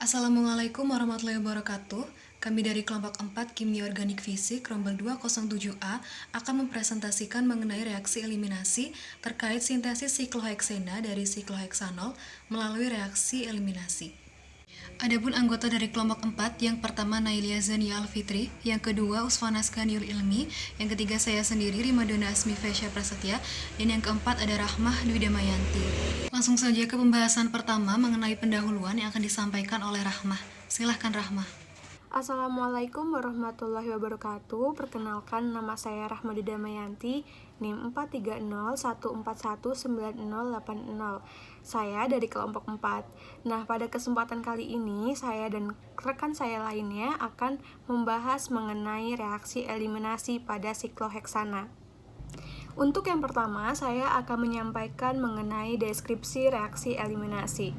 Assalamualaikum warahmatullahi wabarakatuh. Kami dari kelompok 4 Kimia Organik Fisik Rombel 207A akan mempresentasikan mengenai reaksi eliminasi terkait sintesis sikloheksena dari sikloheksanol melalui reaksi eliminasi. Adapun anggota dari kelompok 4, yang pertama Nailia Zania Alfitri, yang kedua Usfanas Ganiul Ilmi, yang ketiga saya sendiri Rimadona Asmi Fesya Prasetya, dan yang keempat ada Rahmah Dwi Damayanti. Langsung saja ke pembahasan pertama mengenai pendahuluan yang akan disampaikan oleh Rahmah. Silahkan Rahmah. Assalamualaikum warahmatullahi wabarakatuh. Perkenalkan, nama saya Rahmadi Damayanti, NIM 43014190080. Saya dari kelompok 4. Nah, pada kesempatan kali ini saya dan rekan saya lainnya akan membahas mengenai reaksi eliminasi pada sikloheksana. Untuk yang pertama, saya akan menyampaikan mengenai deskripsi reaksi eliminasi.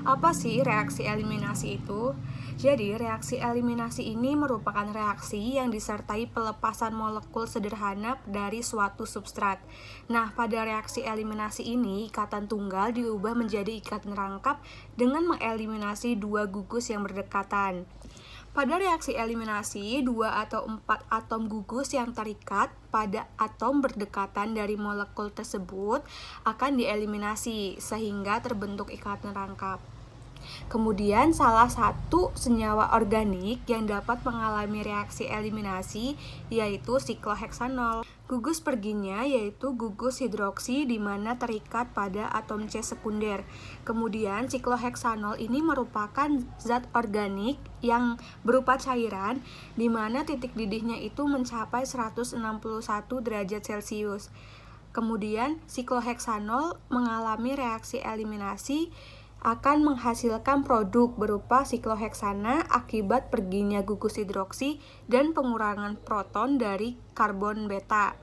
Apa sih reaksi eliminasi itu? Jadi, reaksi eliminasi ini merupakan reaksi yang disertai pelepasan molekul sederhana dari suatu substrat. Nah, pada reaksi eliminasi ini, ikatan tunggal diubah menjadi ikatan rangkap dengan mengeliminasi dua gugus yang berdekatan. Pada reaksi eliminasi, 2 atau 4 atom gugus yang terikat pada atom berdekatan dari molekul tersebut akan dieliminasi sehingga terbentuk ikatan rangkap. Kemudian salah satu senyawa organik yang dapat mengalami reaksi eliminasi yaitu sikloheksanol. Gugus perginya yaitu gugus hidroksi di mana terikat pada atom C sekunder. Kemudian sikloheksanol ini merupakan zat organik yang berupa cairan di mana titik didihnya itu mencapai 161 derajat Celcius. Kemudian sikloheksanol mengalami reaksi eliminasi akan menghasilkan produk berupa sikloheksana akibat perginya gugus hidroksi dan pengurangan proton dari karbon beta.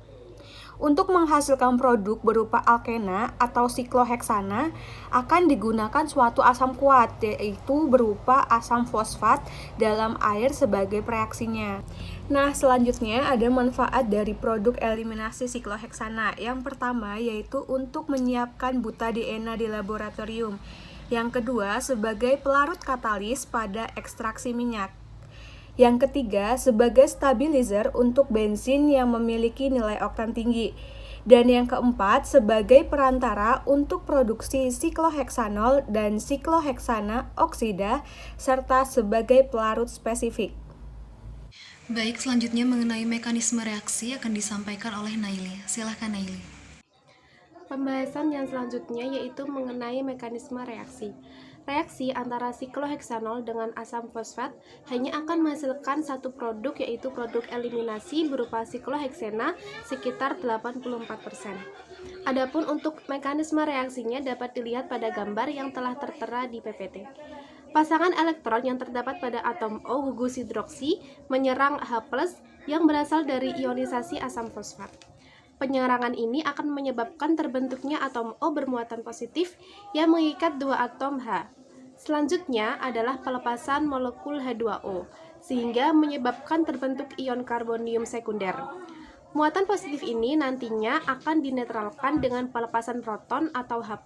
Untuk menghasilkan produk berupa alkena atau sikloheksana akan digunakan suatu asam kuat, yaitu berupa asam fosfat dalam air sebagai pereaksinya. Nah, selanjutnya ada manfaat dari produk eliminasi sikloheksana. Yang pertama yaitu untuk menyiapkan butadiena di laboratorium. Yang kedua, sebagai pelarut katalis pada ekstraksi minyak. Yang ketiga, sebagai stabilizer untuk bensin yang memiliki nilai oktan tinggi. Dan yang keempat, sebagai perantara untuk produksi sikloheksanol dan sikloheksana oksida, serta sebagai pelarut spesifik. Baik, selanjutnya mengenai mekanisme reaksi akan disampaikan oleh Naili. Silahkan Naili. Pembahasan yang selanjutnya yaitu mengenai mekanisme reaksi. Reaksi antara sikloheksanol dengan asam fosfat hanya akan menghasilkan satu produk, yaitu produk eliminasi berupa sikloheksena sekitar 84%. Adapun untuk mekanisme reaksinya dapat dilihat pada gambar yang telah tertera di PPT. Pasangan elektron yang terdapat pada atom O gugus hidroksi menyerang H+ yang berasal dari ionisasi asam fosfat. Penyerangan ini akan menyebabkan terbentuknya atom O bermuatan positif yang mengikat dua atom H. Selanjutnya adalah pelepasan molekul H2O, sehingga menyebabkan terbentuk ion karbonium sekunder. Muatan positif ini nantinya akan dinetralkan dengan pelepasan proton atau H+,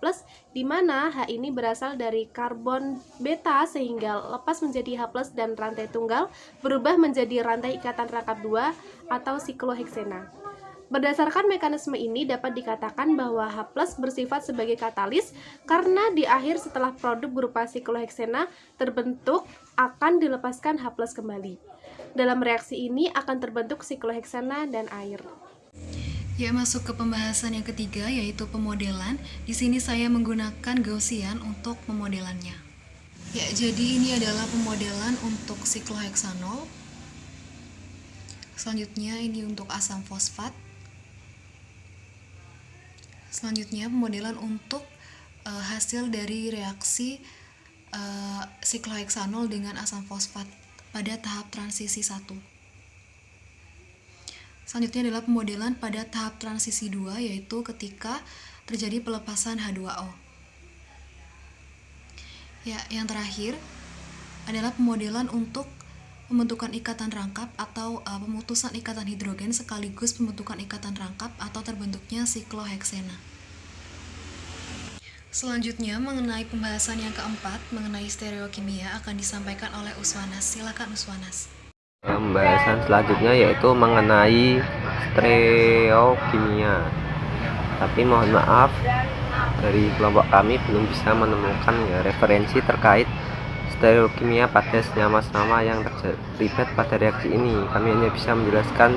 di mana H ini berasal dari karbon beta sehingga lepas menjadi H+ dan rantai tunggal berubah menjadi rantai ikatan rangkap 2 atau sikloheksena. Berdasarkan mekanisme ini dapat dikatakan bahwa H+ bersifat sebagai katalis karena di akhir setelah produk berupa sikloheksena terbentuk akan dilepaskan H+ kembali. Dalam reaksi ini akan terbentuk sikloheksana dan air. Ya, masuk ke pembahasan yang ketiga yaitu pemodelan. Di sini saya menggunakan Gaussian untuk pemodelannya. Ya, jadi ini adalah pemodelan untuk sikloheksanol. Selanjutnya ini untuk asam fosfat. Selanjutnya pemodelan untuk hasil dari reaksi sikloheksanol dengan asam fosfat pada tahap transisi 1. Selanjutnya adalah pemodelan pada tahap transisi 2, yaitu ketika terjadi pelepasan H2O. Ya, yang terakhir adalah pemodelan untuk pembentukan ikatan rangkap atau pemutusan ikatan hidrogen sekaligus pembentukan ikatan rangkap atau terbentuknya sikloheksena. Selanjutnya, mengenai pembahasan yang keempat, mengenai stereokimia akan disampaikan oleh Uswanas. Silakan Uswanas. Pembahasan selanjutnya yaitu mengenai stereokimia. Tapi mohon maaf, dari kelompok kami belum bisa menemukan referensi terkait stereokimia pada senyawa-senyawa yang terlibat pada reaksi ini. Kami hanya bisa menjelaskan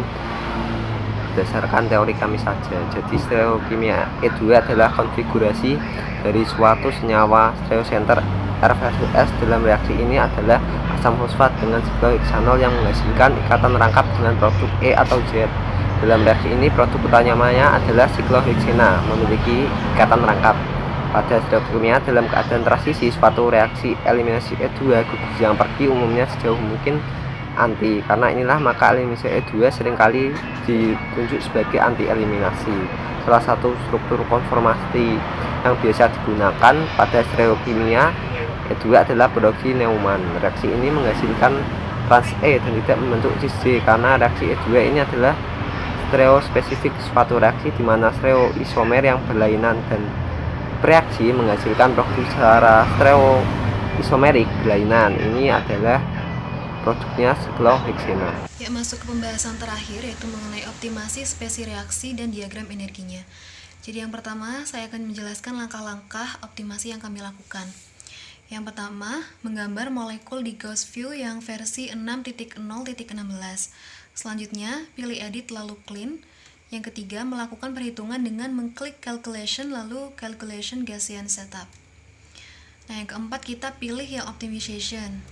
berdasarkan teori kami saja. Jadi stereokimia E2 adalah konfigurasi dari suatu senyawa stereocenter R versus S. Dalam reaksi ini adalah asam fosfat dengan sikloheksanol yang menghasilkan ikatan rangkap dengan produk E atau Z. Dalam reaksi ini produk utamanya adalah sikloheksena memiliki ikatan rangkap. Pada stereokimia dalam keadaan transisi suatu reaksi eliminasi E2, gugus yang pergi umumnya sejauh mungkin anti. Karena inilah maka eliminasi E2 seringkali ditunjuk sebagai anti eliminasi. Salah satu struktur konformasi yang biasa digunakan pada stereokimia E2 adalah produksi Neumann. Reaksi ini menghasilkan trans E dan tidak membentuk cis D karena reaksi E2 ini adalah stereospesifik, suatu reaksi di mana stereoisomer yang berlainan dan bereaksi menghasilkan produk secara stereoisomerik berlainan. Ini adalah produknya sikloheksena. Ya, masuk ke pembahasan terakhir yaitu mengenai optimasi spesi reaksi dan diagram energinya. Jadi yang pertama, saya akan menjelaskan langkah-langkah optimasi yang kami lakukan. Yang pertama, menggambar molekul di Gauss view yang versi 6.0.16. Selanjutnya, pilih edit lalu clean. Yang ketiga, melakukan perhitungan dengan mengklik calculation lalu calculation Gaussian setup. Nah, yang keempat, kita pilih yang optimization.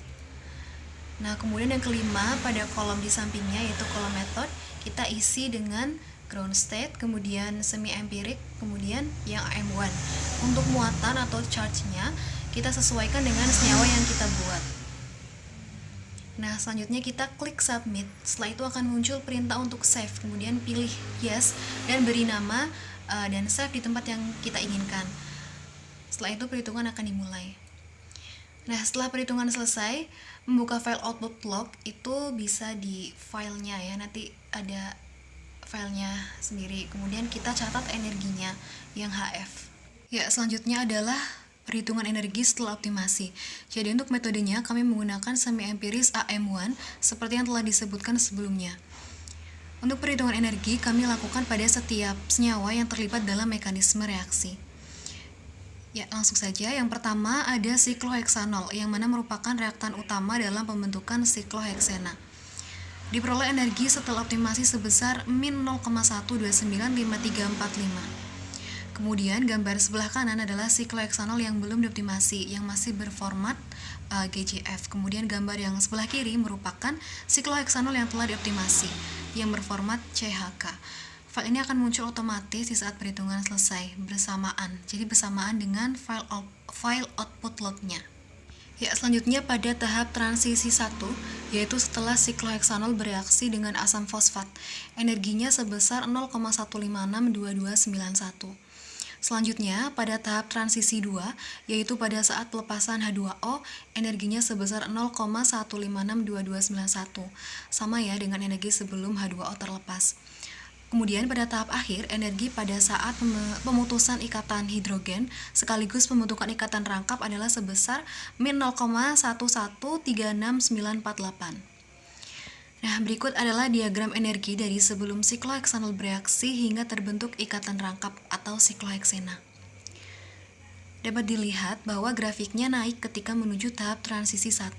Nah, kemudian yang kelima, pada kolom di sampingnya yaitu kolom method, kita isi dengan ground state, kemudian semi empirik, kemudian yang AM1. Untuk muatan atau charge-nya, kita sesuaikan dengan senyawa yang kita buat. Nah, selanjutnya kita klik submit. Setelah itu akan muncul perintah untuk save, kemudian pilih yes dan beri nama dan save di tempat yang kita inginkan. Setelah itu perhitungan akan dimulai. Nah, setelah perhitungan selesai, membuka file output log itu bisa di filenya ya, nanti ada filenya sendiri. Kemudian kita catat energinya yang HF. Ya, selanjutnya adalah perhitungan energi setelah optimasi. Jadi untuk metodenya kami menggunakan semi empiris AM1 seperti yang telah disebutkan sebelumnya. Untuk perhitungan energi kami lakukan pada setiap senyawa yang terlibat dalam mekanisme reaksi. Ya, langsung saja. Yang pertama ada sikloheksanol yang mana merupakan reaktan utama dalam pembentukan sikloheksena. Diperoleh energi setelah optimasi sebesar min 0,1295345. Kemudian gambar sebelah kanan adalah sikloheksanol yang belum dioptimasi, yang masih berformat GGF. Kemudian gambar yang sebelah kiri merupakan sikloheksanol yang telah dioptimasi, yang berformat CHK. File ini akan muncul otomatis di saat perhitungan selesai bersamaan. Jadi bersamaan dengan file output lognya. Ya, selanjutnya pada tahap transisi 1, yaitu setelah sikloheksanol bereaksi dengan asam fosfat. Energinya sebesar 0,1562291. Selanjutnya, pada tahap transisi 2, yaitu pada saat pelepasan H2O, energinya sebesar 0,1562291. Sama ya dengan energi sebelum H2O terlepas. Kemudian pada tahap akhir, energi pada saat pemutusan ikatan hidrogen sekaligus pembentukan ikatan rangkap adalah sebesar min 0,1136948. Nah, berikut adalah diagram energi dari sebelum sikloheksanol bereaksi hingga terbentuk ikatan rangkap atau sikloheksena. Dapat dilihat bahwa grafiknya naik ketika menuju tahap transisi 1,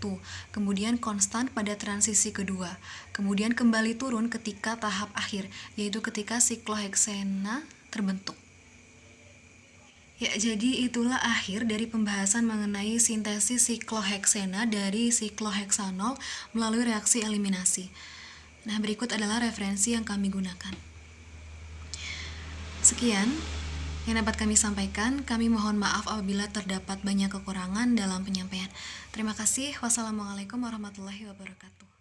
kemudian konstan pada transisi kedua, kemudian kembali turun ketika tahap akhir, yaitu ketika sikloheksena terbentuk. Ya, jadi itulah akhir dari pembahasan mengenai sintesis sikloheksena dari sikloheksanol melalui reaksi eliminasi. Nah, berikut adalah referensi yang kami gunakan. Sekian yang dapat kami sampaikan. Kami mohon maaf apabila terdapat banyak kekurangan dalam penyampaian. Terima kasih. Wassalamualaikum warahmatullahi wabarakatuh.